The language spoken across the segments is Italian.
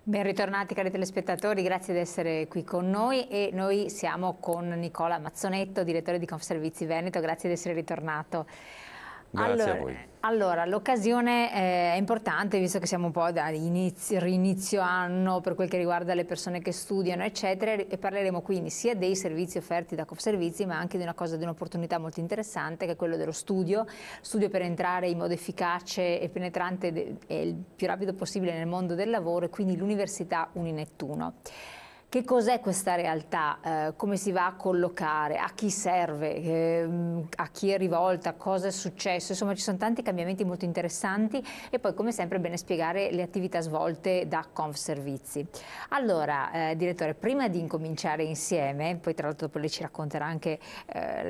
Ben ritornati cari telespettatori, grazie di essere qui con noi e noi siamo con Nicola Mazzonetto, direttore di Confservizi Veneto, grazie di essere ritornato. Grazie a voi. Allora, l'occasione è importante visto che siamo un po' da rinizio anno per quel che riguarda le persone che studiano eccetera, e parleremo quindi sia dei servizi offerti da Confservizi ma anche di un'opportunità molto interessante che è quello dello studio per entrare in modo efficace e penetrante e il più rapido possibile nel mondo del lavoro, e quindi l'Università Uninettuno. Che cos'è questa realtà? Come si va a collocare? A chi serve? A chi è rivolta? Cosa è successo? Insomma, ci sono tanti cambiamenti molto interessanti e poi, come sempre, è bene spiegare le attività svolte da Confservizi. Allora, direttore, prima di incominciare insieme, poi tra l'altro dopo lei ci racconterà anche,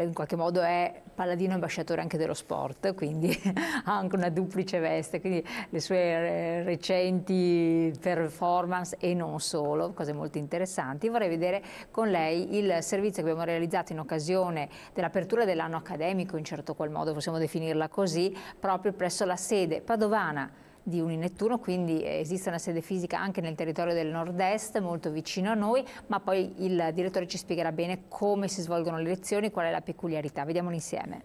in qualche modo è paladino ambasciatore anche dello sport, quindi ha anche una duplice veste, quindi le sue recenti performance e non solo, cose molto interessanti. Vorrei vedere con lei il servizio che abbiamo realizzato in occasione dell'apertura dell'anno accademico, in certo qual modo possiamo definirla così, proprio presso la sede padovana di Uninettuno, quindi esiste una sede fisica anche nel territorio del nord-est, molto vicino a noi, ma poi il direttore ci spiegherà bene come si svolgono le lezioni, qual è la peculiarità. Vediamolo insieme.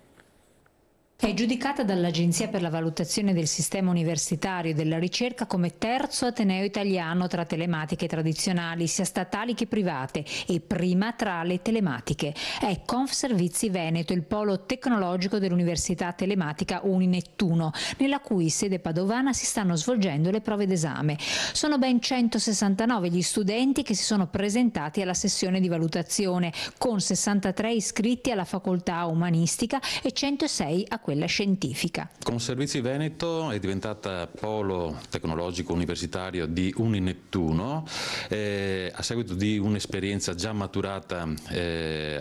È giudicata dall'Agenzia per la valutazione del sistema universitario e della ricerca come terzo ateneo italiano tra telematiche tradizionali, sia statali che private, e prima tra le telematiche. È Confservizi Veneto, il polo tecnologico dell'Università Telematica Uninettuno, nella cui sede padovana si stanno svolgendo le prove d'esame. Sono ben 169 gli studenti che si sono presentati alla sessione di valutazione, con 63 iscritti alla facoltà umanistica e 106 a quella scientifica. Confservizi Veneto è diventata polo tecnologico universitario di Uninettuno a seguito di un'esperienza già maturata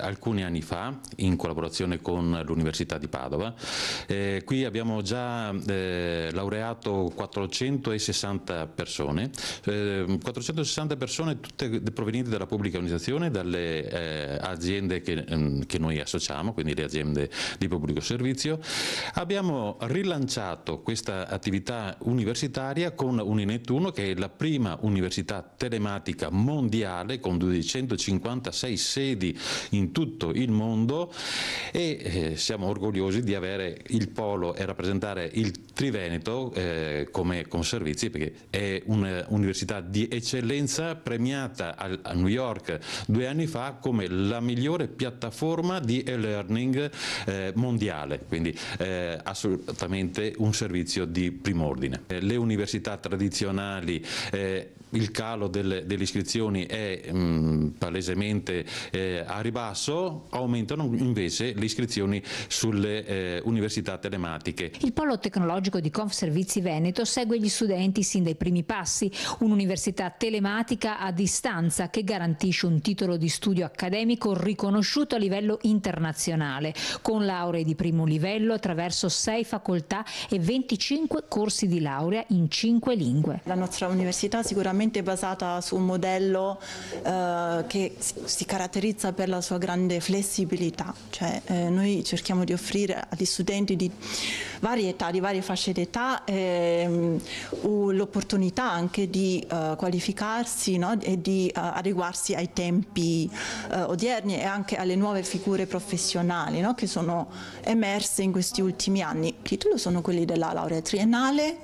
alcuni anni fa in collaborazione con l'Università di Padova. Qui abbiamo già laureato 460 persone, 460 persone tutte provenienti dalla pubblica amministrazione, dalle aziende che noi associamo, quindi le aziende di pubblico servizio. Abbiamo rilanciato questa attività universitaria con Uninettuno, che è la prima università telematica mondiale con 256 sedi in tutto il mondo, e siamo orgogliosi di avere il polo e rappresentare il Triveneto come Confservizi, perché è un'università di eccellenza premiata a New York 2 anni fa come la migliore piattaforma di e-learning mondiale, quindi assolutamente un servizio di prim'ordine. Le università tradizionali, il calo delle iscrizioni è palesemente a ribasso, aumentano invece le iscrizioni sulle università telematiche. Il polo tecnologico di Confservizi Veneto segue gli studenti sin dai primi passi, un'università telematica a distanza che garantisce un titolo di studio accademico riconosciuto a livello internazionale, con lauree di primo livello attraverso 6 facoltà e 25 corsi di laurea in 5 lingue. La nostra università sicuramente è basata su un modello che si caratterizza per la sua grande flessibilità, cioè noi cerchiamo di offrire agli studenti di varie età, di varie fasce d'età, l'opportunità anche di qualificarsi, no? E di adeguarsi ai tempi odierni e anche alle nuove figure professionali, no? Che sono emerse in questi ultimi anni. I titoli sono quelli della laurea triennale,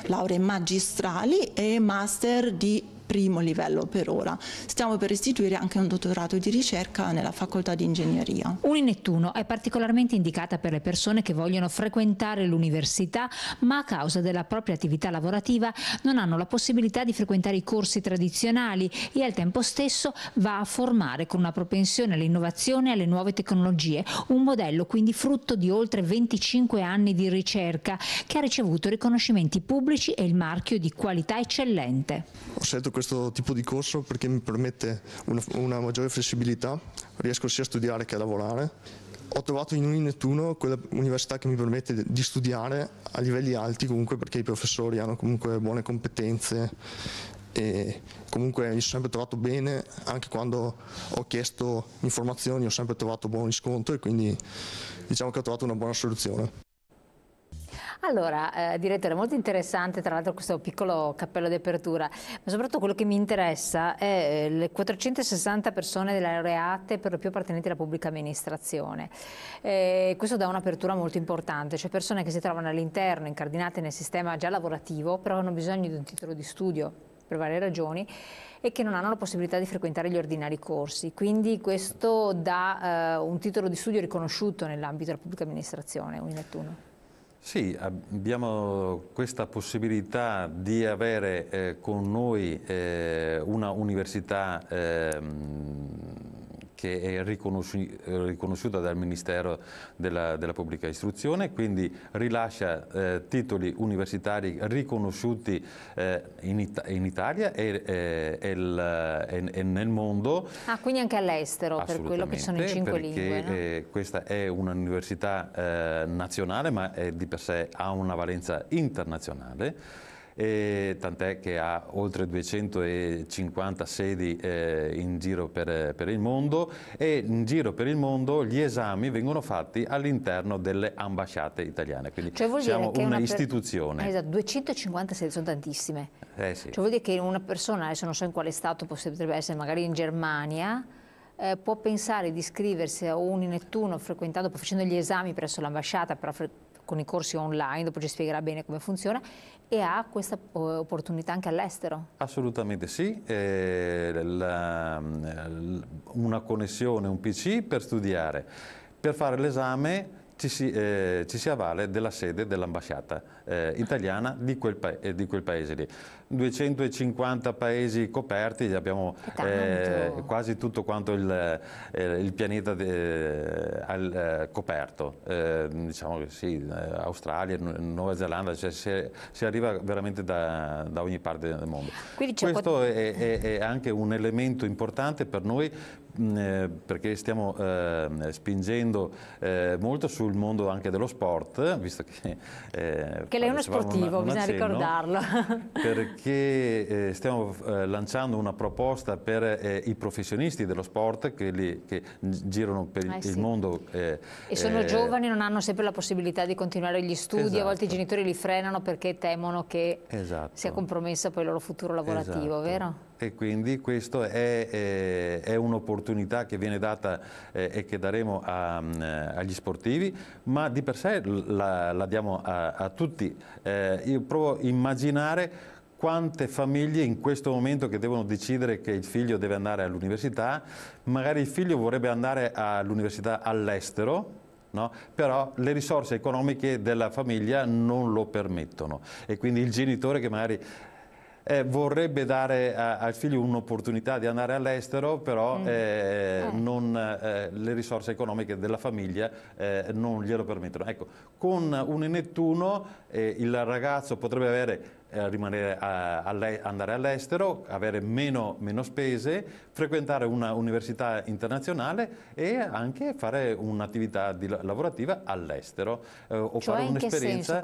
lauree magistrali e master di primo livello per ora. Stiamo per istituire anche un dottorato di ricerca nella facoltà di ingegneria. Uninettuno è particolarmente indicata per le persone che vogliono frequentare l'università ma a causa della propria attività lavorativa non hanno la possibilità di frequentare i corsi tradizionali, e al tempo stesso va a formare con una propensione all'innovazione e alle nuove tecnologie, un modello quindi frutto di oltre 25 anni di ricerca che ha ricevuto riconoscimenti pubblici e il marchio di qualità eccellente. Ho scelto questo tipo di corso perché mi permette una maggiore flessibilità, riesco sia a studiare che a lavorare. Ho trovato in Uninettuno quella università che mi permette di studiare a livelli alti comunque, perché i professori hanno comunque buone competenze e comunque mi sono sempre trovato bene, anche quando ho chiesto informazioni ho sempre trovato buon riscontro, e quindi diciamo che ho trovato una buona soluzione. Allora, direttore, molto interessante tra l'altro questo piccolo cappello di apertura, ma soprattutto quello che mi interessa è le 460 persone laureate, per lo più appartenenti alla pubblica amministrazione. Questo dà un'apertura molto importante, cioè persone che si trovano all'interno, incardinate nel sistema già lavorativo, però hanno bisogno di un titolo di studio per varie ragioni e che non hanno la possibilità di frequentare gli ordinari corsi. Quindi questo dà un titolo di studio riconosciuto nell'ambito della pubblica amministrazione, Uninettuno. Sì, abbiamo questa possibilità di avere con noi una università che è riconosciuta dal Ministero della Pubblica Istruzione, quindi rilascia titoli universitari riconosciuti in Italia e nel mondo. Ah, quindi anche all'estero, per quello che sono in 5 lingue. No? Questa è un'università nazionale, ma di per sé ha una valenza internazionale. Tant'è che ha oltre 250 sedi in giro per il mondo, e in giro per il mondo gli esami vengono fatti all'interno delle ambasciate italiane, quindi cioè siamo una istituzione. Esatto, 250 sedi sono tantissime. Sì. Cioè vuol dire che una persona, adesso non so in quale stato potrebbe essere, magari in Germania, può pensare di iscriversi a Uninettuno facendo gli esami presso l'ambasciata, però con i corsi online, dopo ci spiegherà bene come funziona, e ha questa opportunità anche all'estero? Assolutamente sì, una connessione, un PC per studiare. Per fare l'esame ci si avvale della sede dell'ambasciata italiana di quel paese lì. 250 paesi coperti, abbiamo quasi tutto quanto il pianeta coperto, diciamo che sì, Australia, Nuova Zelanda, cioè si arriva veramente da ogni parte del mondo. Questo è anche un elemento importante per noi, perché stiamo spingendo molto sul mondo anche dello sport, visto che lei è uno sportivo, bisogna ricordarlo. Perché stiamo lanciando una proposta per i professionisti dello sport che girano per il mondo. E sono giovani, non hanno sempre la possibilità di continuare gli studi, esatto. A volte i genitori li frenano perché temono che sia compromessa poi il loro futuro lavorativo, esatto. Vero? E quindi questa è un'opportunità che viene data e che daremo agli sportivi, ma di per sé la diamo a tutti. Io provo a immaginare quante famiglie in questo momento che devono decidere che il figlio deve andare all'università, magari il figlio vorrebbe andare all'università all'estero, no? Però le risorse economiche della famiglia non lo permettono, e quindi il genitore che magari vorrebbe dare al figlio un'opportunità di andare all'estero, però le risorse economiche della famiglia non glielo permettono. Ecco, con Uninettuno il ragazzo potrebbe andare all'estero, avere meno spese, frequentare una università internazionale e anche fare un'attività lavorativa all'estero, o fare un'esperienza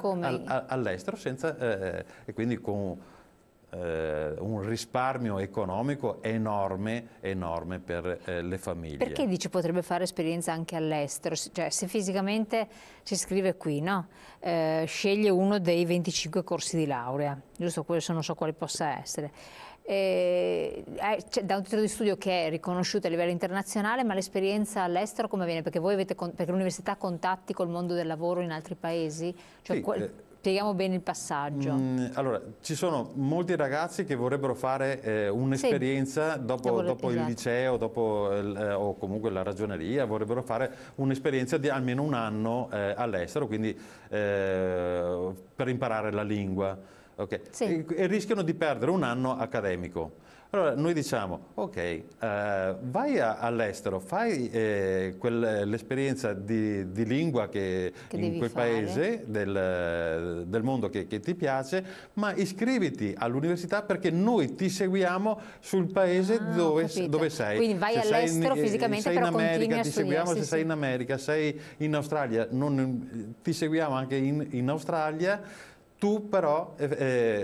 all'estero e quindi con un risparmio economico enorme per le famiglie. Perché dice potrebbe fare esperienza anche all'estero? Cioè, se fisicamente si iscrive qui, no? Sceglie uno dei 25 corsi di laurea, giusto? Questo non so quale possa essere. Da un titolo di studio che è riconosciuto a livello internazionale, ma l'esperienza all'estero come avviene? Perché voi avete, perché l'università ha contatti col mondo del lavoro in altri paesi? Cioè, sì, spieghiamo bene il passaggio. Allora, ci sono molti ragazzi che vorrebbero fare un'esperienza dopo il liceo, o comunque la ragioneria, vorrebbero fare un'esperienza di almeno un anno all'estero, quindi per imparare la lingua. Okay. Sì. E rischiano di perdere un anno accademico. Allora noi diciamo, ok, vai all'estero, fai l'esperienza di lingua che in quel paese del mondo che ti piace, ma iscriviti all'università perché noi ti seguiamo sul paese dove sei. Quindi vai all'estero fisicamente, però continui a studiare. Se sei in America, sei in Australia, ti seguiamo anche in Australia. Tu però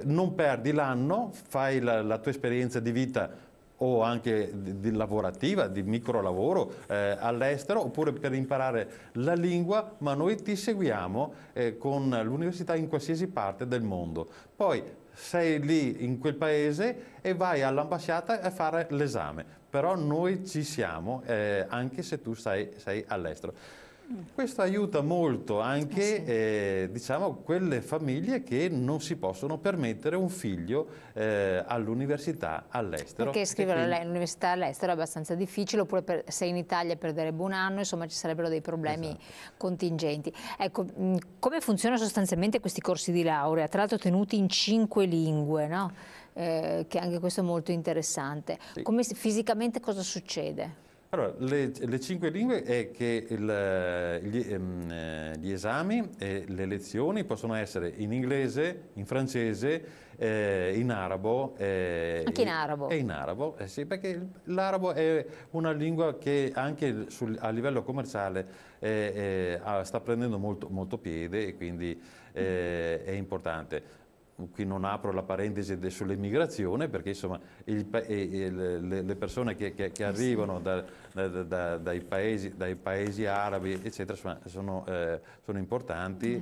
non perdi l'anno, fai la tua esperienza di vita o anche lavorativa, di microlavoro all'estero, oppure per imparare la lingua, ma noi ti seguiamo con l'università in qualsiasi parte del mondo. Poi sei lì in quel paese e vai all'ambasciata a fare l'esame, però noi ci siamo anche se tu sei all'estero. Questo aiuta molto anche diciamo, quelle famiglie che non si possono permettere un figlio all'università all'estero. Perché iscriverlo all'università all'estero è abbastanza difficile, oppure se in Italia perderebbe un anno, insomma ci sarebbero dei problemi contingenti. Ecco, come funzionano sostanzialmente questi corsi di laurea, tra l'altro tenuti in 5 lingue, no? Che anche questo è molto interessante. Sì. Fisicamente cosa succede? Allora, le 5 lingue è che gli esami e le lezioni possono essere in inglese, in francese, in arabo. Anche in arabo? E in arabo, sì, perché l'arabo è una lingua che anche a livello commerciale sta prendendo molto piede e quindi è importante. Qui non apro la parentesi sull'immigrazione, perché insomma le persone che arrivano dai paesi arabi eccetera sono importanti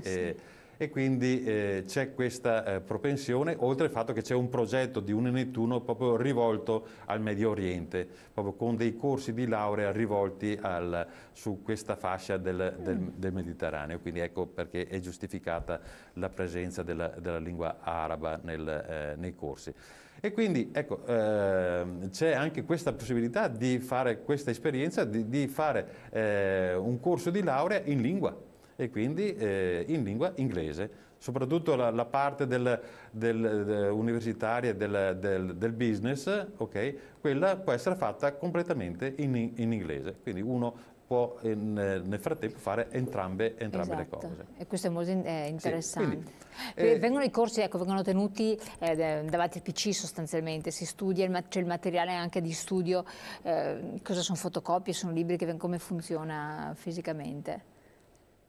e quindi c'è questa propensione, oltre al fatto che c'è un progetto di UniNettuno proprio rivolto al Medio Oriente, proprio con dei corsi di laurea rivolti su questa fascia del Mediterraneo, quindi ecco perché è giustificata la presenza della lingua araba nei corsi. E quindi ecco, c'è anche questa possibilità di fare questa esperienza, di fare un corso di laurea in lingua, e quindi in lingua inglese, soprattutto la parte universitaria del business, quella può essere fatta completamente in inglese, quindi uno può nel frattempo fare entrambe le cose. E questo è molto interessante. Sì, quindi, vengono i corsi, ecco, vengono tenuti davanti al PC sostanzialmente, si studia, c'è il materiale anche di studio, cosa sono fotocopie, sono libri, come funziona fisicamente?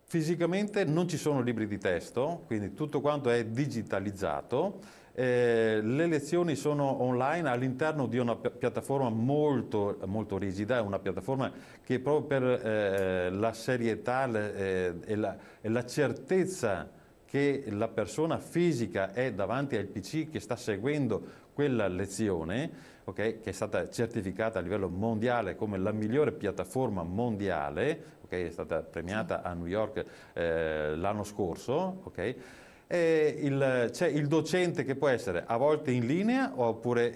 Fisicamente non ci sono libri di testo, quindi tutto quanto è digitalizzato. Le lezioni sono online all'interno di una piattaforma molto rigida, è una piattaforma che proprio per la serietà e la certezza che la persona fisica è davanti al PC che sta seguendo quella lezione, che è stata certificata a livello mondiale come la migliore piattaforma mondiale, è stata premiata a New York l'anno scorso, c'è il docente che può essere a volte in linea oppure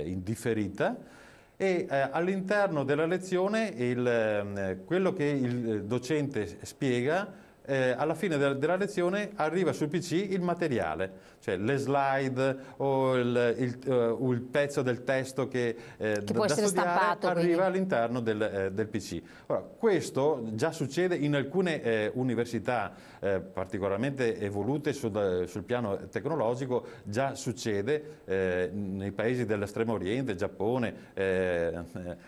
in differita, e all'interno della lezione quello che il docente spiega, alla fine della lezione arriva sul PC il materiale, cioè le slide o il pezzo del testo che può essere stampato, arriva all'interno del PC. Ora, questo già succede in alcune università particolarmente evolute sul piano tecnologico, già succede nei paesi dell'estremo oriente, Giappone,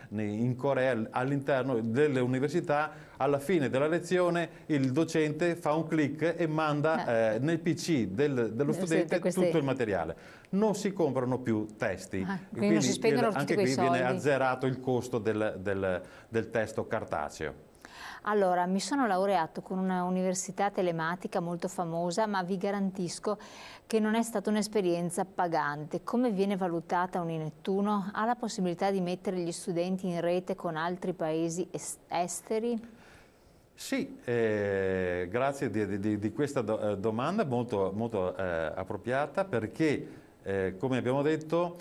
in Corea, all'interno delle università. Alla fine della lezione il docente fa un click e manda nel PC dello studente tutto il materiale. Non si comprano più testi, quindi non si spendono tutti anche quei qui soldi. viene azzerato il costo del testo cartaceo. Allora, mi sono laureato con una università telematica molto famosa, ma vi garantisco che non è stata un'esperienza pagante. Come viene valutata UniNettuno? Ha la possibilità di mettere gli studenti in rete con altri paesi esteri? Sì, grazie di questa domanda molto appropriata, perché come abbiamo detto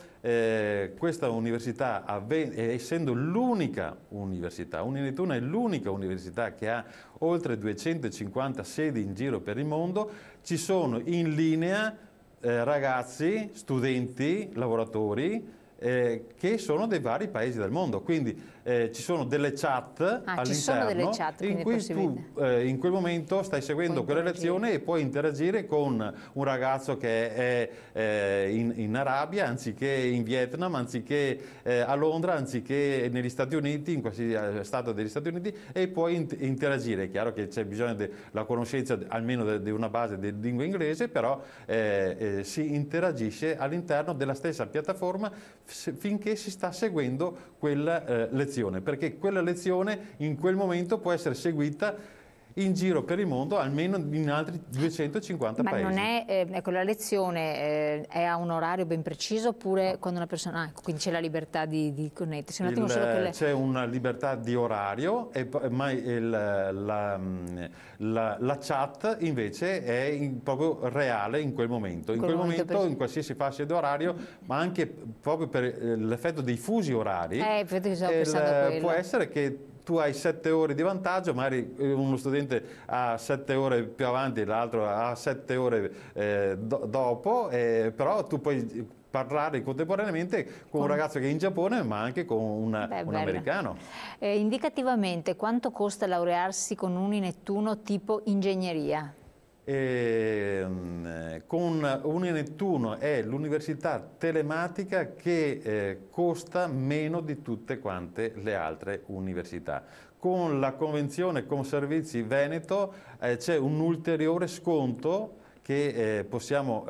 questa università, essendo l'unica università, UniNettuno è l'unica università che ha oltre 250 sedi in giro per il mondo, ci sono in linea ragazzi, studenti, lavoratori che sono dei vari paesi del mondo, quindi ci sono delle chat all'interno in cui tu in quel momento stai seguendo quella lezione e puoi interagire con un ragazzo che è in Arabia anziché in Vietnam, anziché a Londra, anziché negli Stati Uniti, in qualsiasi stato degli Stati Uniti, e puoi interagire. È chiaro che c'è bisogno della conoscenza almeno di una base di lingua inglese, però si interagisce all'interno della stessa piattaforma finché si sta seguendo quella lezione, perché quella lezione in quel momento può essere seguita in giro per il mondo, almeno in altri 250 paesi. Ma non è, ecco, la lezione è a un orario ben preciso, oppure quando una persona, quindi c'è la libertà di connettersi? Un attimo solo che c'è una libertà di orario, ma la chat invece è proprio reale in quel momento. In quel momento, in qualsiasi fascia di orario, ma anche proprio per l'effetto dei fusi orari, può essere che tu hai 7 ore di vantaggio, magari uno studente ha 7 ore più avanti e l'altro ha 7 ore dopo, però tu puoi parlare contemporaneamente con un ragazzo che è in Giappone, ma anche con un americano. Indicativamente, quanto costa laurearsi con un Nettuno tipo ingegneria? Con Unittuno è l'università telematica che costa meno di tutte quante le altre università. Con la convenzione Conservizi Veneto c'è un ulteriore sconto che possiamo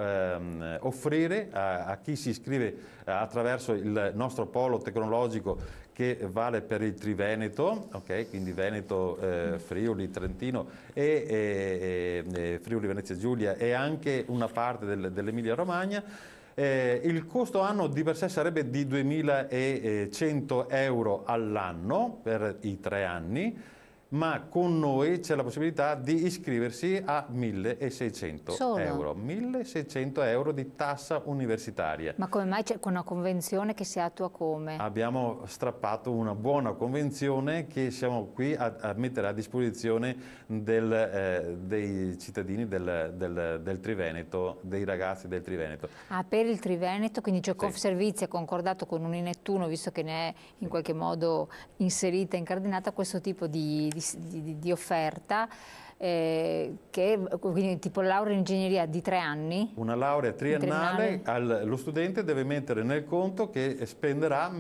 offrire a chi si iscrive attraverso il nostro polo tecnologico, che vale per il Triveneto, quindi Veneto, Friuli, Trentino e Friuli Venezia Giulia, e anche una parte dell'Emilia Romagna. Il costo anno di per sé sarebbe di 2.100 euro all'anno per i 3 anni, ma con noi c'è la possibilità di iscriversi a 1.600 euro. 1.600 euro di tassa universitaria. Ma come mai c'è una convenzione che si attua come? Abbiamo strappato una buona convenzione che siamo qui a mettere a disposizione dei cittadini del Triveneto, dei ragazzi del Triveneto. Ah, per il Triveneto, quindi c'è Confservizi ha concordato con Unittuno, visto che ne è in qualche modo inserita, incardinata questo tipo di offerta, quindi tipo laurea in ingegneria di 3 anni? Una laurea triennale, lo studente deve mettere nel conto che spenderà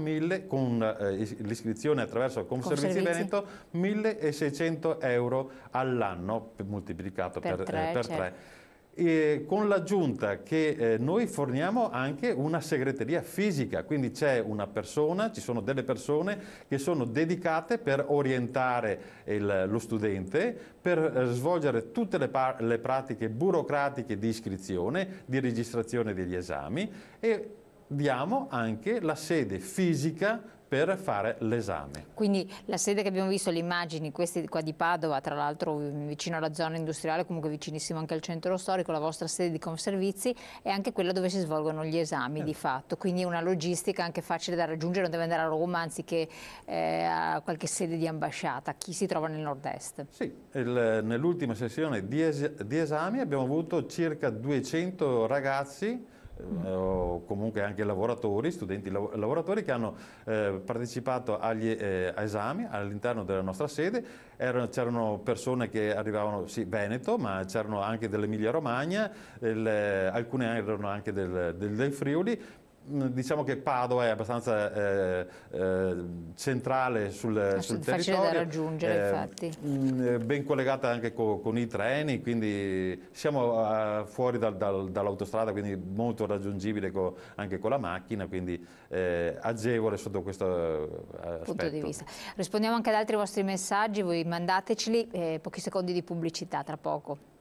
con l'iscrizione attraverso Conservizi Veneto 1.600 euro all'anno, moltiplicato per 3. E con l'aggiunta che noi forniamo anche una segreteria fisica, quindi c'è una persona, ci sono delle persone che sono dedicate per orientare lo studente, per svolgere tutte le pratiche burocratiche di iscrizione, di registrazione degli esami, e diamo anche la sede fisica per fare l'esame. Quindi la sede che abbiamo visto, le immagini, queste qua di Padova, tra l'altro vicino alla zona industriale, comunque vicinissimo anche al centro storico, la vostra sede di Conservizi è anche quella dove si svolgono gli esami di fatto, quindi è una logistica anche facile da raggiungere, non deve andare a Roma anziché a qualche sede di ambasciata, chi si trova nel nord-est. Sì, nell'ultima sessione di esami abbiamo avuto circa 200 ragazzi, o comunque anche lavoratori, studenti lavoratori che hanno partecipato agli esami all'interno della nostra sede. C'erano persone che arrivavano, Veneto, ma c'erano anche dell'Emilia Romagna, alcune erano anche del Friuli. Diciamo che Padova è abbastanza centrale sul territorio, facile da raggiungere, infatti. Ben collegata anche con i treni, quindi siamo fuori dall'autostrada, quindi molto raggiungibile anche con la macchina, quindi agevole sotto questo aspetto. Punto di vista. Rispondiamo anche ad altri vostri messaggi, voi mandateceli, pochi secondi di pubblicità tra poco.